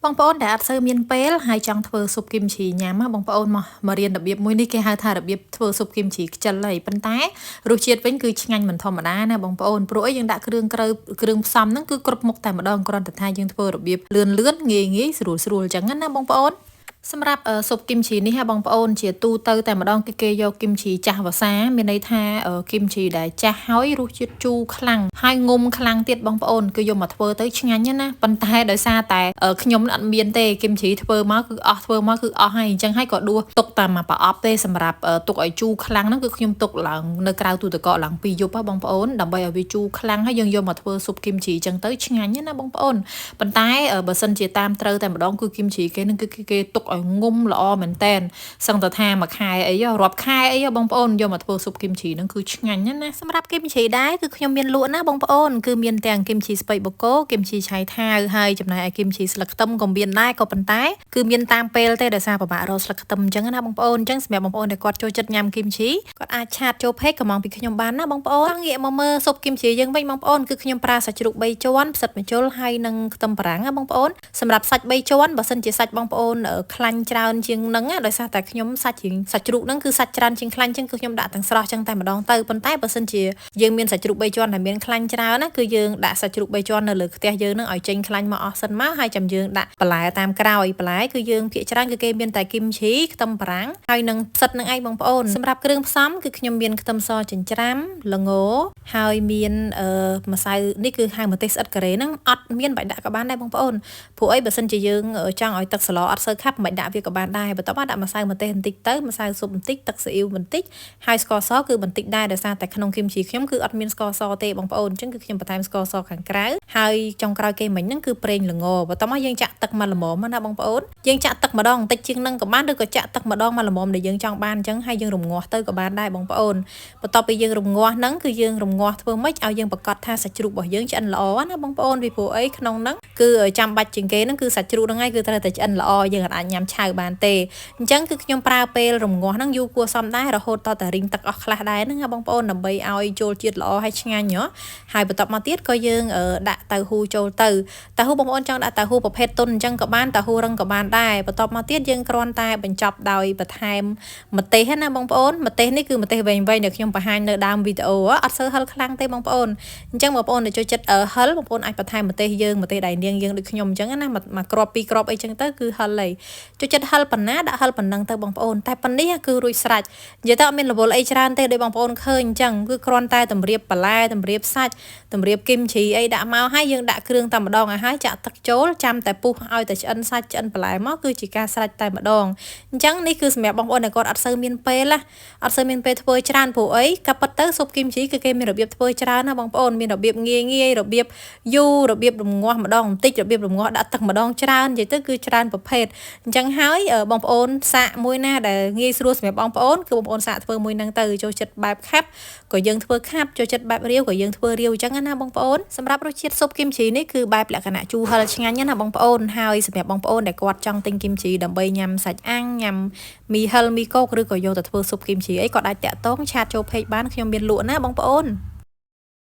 បងប្អូនដែលអត់សូវមានពេលហើយចង់ធ្វើស៊ុបគីមជីញ៉ាំបងប្អូនមករៀនរបៀបមួយនេះគេហៅថារបៀបធ្វើស៊ុបគីមជីខ្ជិលហើយប៉ុន្តែរសជាតិវិញគឺឆ្ងាញ់មិនធម្មតាណាបងប្អូនព្រោះអីយើងដាក់គ្រឿងផ្សំហ្នឹងគឺគ្រប់មុខតែម្ដងគ្រាន់តែថាយើងធ្វើរបៀបលឿនងាយស្រួលអញ្ចឹងណាបងប្អូនសម្រាប់ស៊ុបគីមជីនេះហ่าបងប្អូនជាទូទៅតែម្ដងគេយកគីមជីចាស់វសាមានន័យថាគីមជីដែលចាស់ហើយរសជាតិជូរខ្លាំងហើយងុំខ្លាំងទៀតបងប្អូនគឺយកមកធ្វើទៅឆ្ងាញ់ណាប៉ុន្តែដោយសារតែខ្ញុំអត់មានទេគីមជីធ្វើមកគឺអស់ហើយអញ្ចឹងហើយក៏ដួសទុកតាមមកប្រអប់ទេសម្រាប់ទុកឲ្យជូរខ្លាំងហ្នឹងគឺខ្ញុំទុកឡើងនៅក្រៅទូទឹកកកឡើង2យប់បងប្អូនដើម្បីឲ្យវាជូរខ្លាំងហើយយើងយកមកធ្វើស៊ុបគីមជីអញ្ចឹងទៅឆ្ងាញ់ណាបងប្អូនប៉ុន្តែបើសិនជាតាមត្រូវតែម្ដងគឺគីមជីគេនឹងគឺគេទុកឲ្យងុំល្អមែនតែនសឹងតែថាមួយខែអីរាប់ខែអីបងប្អូនយកមកធ្វើស៊ុបគីមជីហ្នឹងគឺឆ្ងាញ់ណាសម្រាប់គីមជីដែរគឺខ្ញុំមានលក់ណាបងប្អូនគឺមានទាំងគីមជីស្ពៃបូកូគីមជីឆៃថាវហើយចំណែកឯគីមជីស្លឹកខ្ទឹមក៏មានដែរក៏ប៉ុន្តែគឺមានតាមពេលទេដោយសារពិបាករកស្លឹកខ្ទឹមអញ្ចឹងណាបងប្អូនអញ្ចឹងសម្រាប់បងប្អូនដែលគាត់ចូលចិត្តញ៉ាំគីមជីគាត់អាចឆាតចូលពេកកំងពីខ្ញុំបានណាបងប្អូនងាកមកមើលស៊ុបគីមជីយើងវិញបងប្អូនគឺខ្ញុំប្រើសាច់ជ្រូក3ជាន់ផ្សិតម្ជុលហើយនិងខ្ទឹមបារាំងណាបងប្អូនសម្រាប់សាច់3ជាន់បើសិនជាសាច់បងប្អូនខ្លាញ់ច្រើនជាងហ្នឹងដោយសារតែខ្ញុំសាច់ជ្រូកហ្នឹងគឺសាច់ច្រើនជាងខ្លាញ់ចឹងគឺខ្ញុំដាក់ទាំងស្រស់ចឹងតែម្ដងទៅប៉ុន្តែបើសិនជាយើងមានសាច់ជ្រូក3ជាន់ដែលមានខ្លាញ់ច្រើនណាគឺយើងដាក់សាច់ជ្រូក3ជាន់នៅលើខ្ទះយើងហ្នឹងឲ្យចេញខ្លាញ់មកអស់សិនមកហើយចាំយើងដាក់បន្លែតាមក្រោយបន្លែគឺយើងភាគច្រើនគឺគេមានតែគីមជីខ្ទឹមបារាំងហើយនឹងផ្សិតនឹងឯងបងប្អូនសម្រាប់គ្រឿងផ្សំគឺខ្ញុំមានខ្ទឹមសចិញ្ច្រាំល្ងហើយមានម្សៅនេះគឺហៅម្ទេសស្អិតការ៉េហ្នឹងអត់មានបាច់ដាក់ក៏បានដែរបងប្អូនព្រោះអីបើសិនជាយើងចង់ឲ្យទឹកសឡអត់សូវខាប់មិនដាក់វាក៏បានដែរបន្ទាប់មកដាក់ម្សៅម្ទេសបន្តិចទៅម្សៅស៊ុបបន្តិចទឹកស៊ីអ៊ីវបន្តិចហើយស្ករសគឺបន្តិចដែរដោយសារតែក្នុងគីមជីខ្ញុំគឺអត់មានស្ករសទេបងប្អូនអញ្ចឹងគឺខ្ញុំបន្ថែមស្ករសខាងក្រៅហើយចុងក្រោយគេមិញហ្នឹងគឺប្រេងល្ងបន្ទាប់មកយើងចាក់ទឹកមកល្មមណាបងប្អូនយើងចាក់ទឹកម្ដងបន្តិចជាងហ្នឹងក៏បានឬក៏ចាក់ទឹកម្ដងមកល្មមដែលយើងចង់បានអញ្ចឹងហើយយើងរំងាស់ទៅក៏បានដែរបងប្អូនបន្ទាប់ពីយើងរំងាស់ហ្នឹងគឺយើងរំងាស់ធ្វើម៉េចឲ្យយើងប្រកាសថាសាច់ជ្រូករបស់យើងឆ្អិនល្អណាបងប្អូនពីព្រោះអីក្នុងហ្នឹងគឺចាំបាច់ជាងគេហ្នឹងគឺសាច់ជ្រូកហ្នឹងឯងគឺត្រូវតែឆ្អិនល្អយើងអាចញ៉ាំឆៅបានទេអញ្ចឹងគឺខ្ញុំប្រើពេលរំងាស់ហ្នឹងយូរគួរសមដែររហូតតតែរីងទឹកអស់ខ្លះដែរហ្នឹងបងប្អូនដើម្បីឲ្យចូលជាតិល្អហើយឆ្ងាញ់ហើយបន្ទាប់មកទៀតក៏យើងដាក់តៅហ៊ូចូលទៅតៅហ៊ូបងប្អូនចង់ដាក់តៅហ៊ូប្រភេទទុនអញ្ចឹងក៏បានតៅហ៊ូរឹងក៏បានដែរបន្ទាប់មកទៀតយើងគ្រាន់តែបញ្ចប់ដោយបន្ថែមម្ទេសណាបងប្អូនម្ទេសនេះគឺម្ទេសវែងដែលខ្ញុំបង្ហាញនៅដើមវីដេអូអត់សូវហឹរខ្លាំងទេបងប្អូនអញ្ចឹងបងប្អូនដែលចូលចិត្តហឹរបងប្អូនអាចបន្ថែមម្ទេសយើងម្ទេសដៃនាងយើងដូចខ្ញុំអញ្ចឹងណាមួយគ្រាប់ពីរគ្រាប់អីចឹងទៅគឺហឹរហើយចូលចិត្តហឹរប៉ុណ្ណាដាក់ហឹរប៉ុណ្ណឹងទៅបងប្អូនតែប៉ុណ្នេះគឺរួចស្រេចនិយាយទៅអត់មានរវល់អីច្រើនទេដូចបងប្អូនឃើញអញ្ចឹងគឺគ្រាន់តែតម្រៀបបន្លែតម្រៀបសាច់តម្រៀបគីមជីអីដាក់មកហើយយើងដាក់គ្រឿងតែម្ដងឲ្យហើយចាក់ទឹកចូលចាំតែពុះឲ្យតែឆ្អិនសាច់ឆ្អិនបន្លែមកគឺជាការស្រេចតែម្ដងអញ្ចឹងនេះគឺសម្រាប់បងប្អូនដែលគាត់អត់សូវមានពេលណាអត់សូវមានពេលធ្វើច្រើនព្រោះអីក៏ប៉ុន្តែស៊ុបគីមជីគឺគេមានរបៀបធ្វើច្រើនណាបងប្អូនមានរបៀបងាយរបៀបយូររបៀបរំងាស់ម្ដងបន្តិចរបៀបរំងាស់ដាក់ទឹកម្ដងច្រើននិយាយទៅគឺច្រើនប្រភេទអញ្ចឹងហើយបងប្អូនសាកមួយណាដែលងាយស្រួលសម្រាប់បងប្អូនគឺបងប្អូនសាកធ្វើមួយហ្នឹងទៅចូលចិត្តបែបខាប់ក៏យើងធ្វើខាប់ចូលចិត្តបែបរាវក៏យើងធ្វើរាវអញ្ចឹងណាបងប្អូនសម្រាប់រសជាតិស៊ុបគីមជីនេះគឺបែបលក្ខណៈជូរហឹរឆ្ងាញ់ណាបងប្អូនហើយសម្រាប់បងប្អូនដែលគាត់ចង់ទិញគីមជីដើម្បីញ៉ាំសាច់អាំងញ៉ាំមីហឹលមីកូកឬក៏យកទៅធ្វើស៊ុបគីមជីអីក៏អាចតាក់ទងឆាតចូលពេកបានខ្ញុំមានលក់ណាបងប្អូន